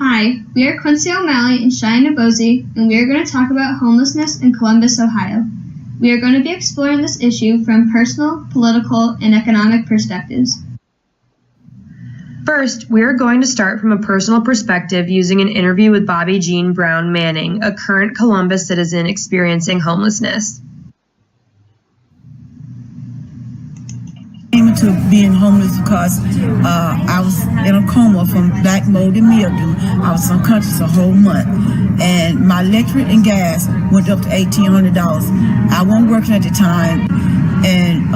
Hi, we are Quincy O'Malley and Cheyanne Dobozy, and we are going to talk about homelessness in Columbus, Ohio. We are going to be exploring this issue from personal, political, and economic perspectives. First, we are going to start from a personal perspective using an interview with Bobby Jean Brown Manning, a current Columbus citizen experiencing homelessness. I came into being homeless because I was in a coma from black mold and mildew. I was unconscious a whole month, and my electric and gas went up to $1,800. I wasn't working at the time, and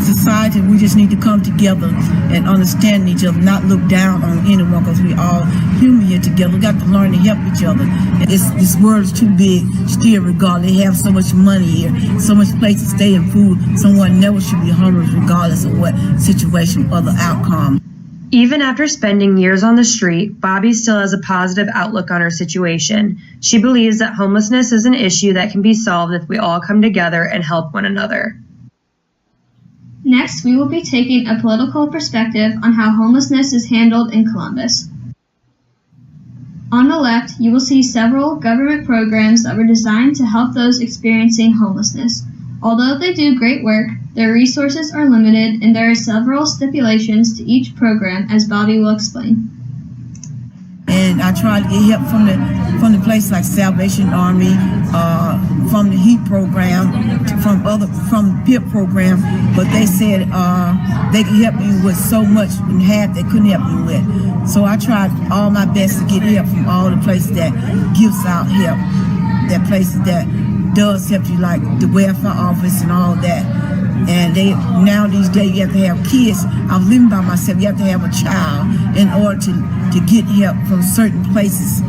society, we just need to come together and understand each other, not look down on anyone, because we all human here together. We got to learn to help each other. And this world is too big still, regardless. They have so much money here, so much place to stay and food. Someone never should be homeless regardless of what situation or the outcome. Even after spending years on the street, Bobby still has a positive outlook on her situation. She believes that homelessness is an issue that can be solved if we all come together and help one another. Next, we will be taking a political perspective on how homelessness is handled in Columbus. On the left, you will see several government programs that were designed to help those experiencing homelessness. Although they do great work, their resources are limited and there are several stipulations to each program, as Bobby will explain. And I tried to get help from the places like Salvation Army, from the HEAT program, from PIP program, but they said they could help you with so much and half they couldn't help you with. So I tried all my best to get help from all the places that gives out help, that places that does help you, like the welfare office and all that. And now these days you have to have kids. I'm living by myself. You have to have a child in order to get help from certain places.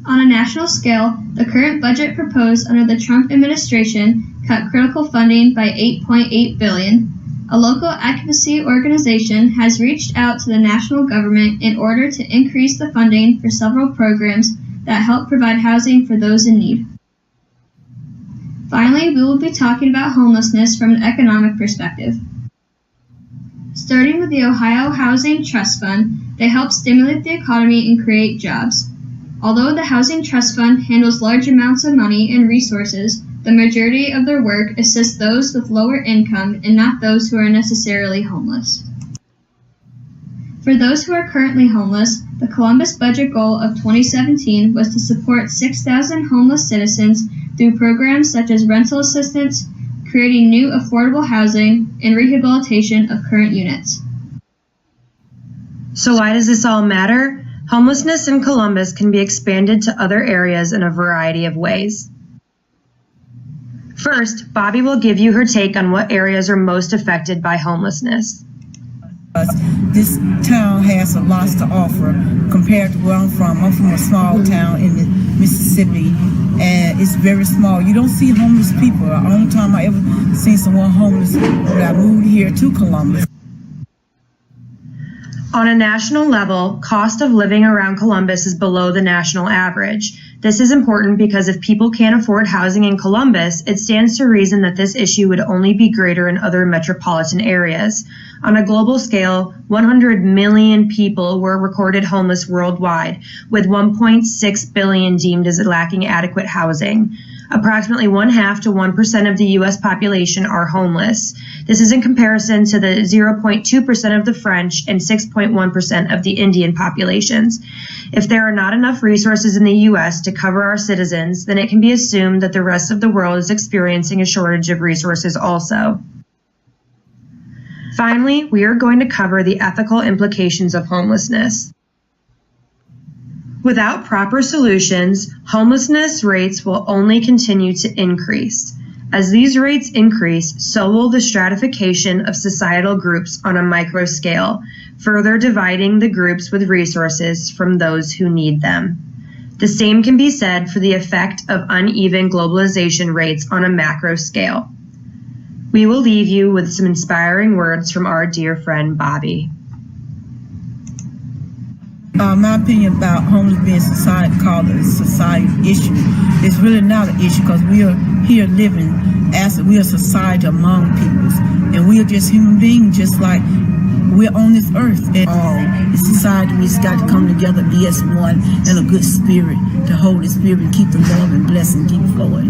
On a national scale, the current budget proposed under the Trump administration cut critical funding by $8.8 billion. A local advocacy organization has reached out to the national government in order to increase the funding for several programs that help provide housing for those in need. Finally, we will be talking about homelessness from an economic perspective. Starting with the Ohio Housing Trust Fund, they help stimulate the economy and create jobs. Although the Housing Trust Fund handles large amounts of money and resources, the majority of their work assists those with lower income and not those who are necessarily homeless. For those who are currently homeless, the Columbus budget goal of 2017 was to support 6,000 homeless citizens through programs such as rental assistance, creating new affordable housing, and rehabilitation of current units. So why does this all matter? Homelessness in Columbus can be expanded to other areas in a variety of ways. First, Bobby will give you her take on what areas are most affected by homelessness. This town has a lot to offer compared to where I'm from. I'm from a small town in Mississippi, and it's very small. You don't see homeless people. The only time I ever seen someone homeless when I moved here to Columbus. On a national level, cost of living around Columbus is below the national average. This is important because if people can't afford housing in Columbus, it stands to reason that this issue would only be greater in other metropolitan areas. On a global scale, 100 million people were recorded homeless worldwide, with 1.6 billion deemed as lacking adequate housing. Approximately 0.5% to 1% of the U.S. population are homeless. This is in comparison to the 0.2% of the French and 6.1% of the Indian populations. If there are not enough resources in the U.S. to cover our citizens, then it can be assumed that the rest of the world is experiencing a shortage of resources also. Finally, we are going to cover the ethical implications of homelessness. Without proper solutions, homelessness rates will only continue to increase. As these rates increase, so will the stratification of societal groups on a micro scale, further dividing the groups with resources from those who need them. The same can be said for the effect of uneven globalization rates on a macro scale. We will leave you with some inspiring words from our dear friend Bobby. My opinion about homeless being called a society issue. It's really not an issue because we are here living as we are a society among peoples, and we are just human beings, just like we're on this earth, and the society, we just got to come together, be as one, and a good spirit, the Holy Spirit, keep the love and blessing keep flowing.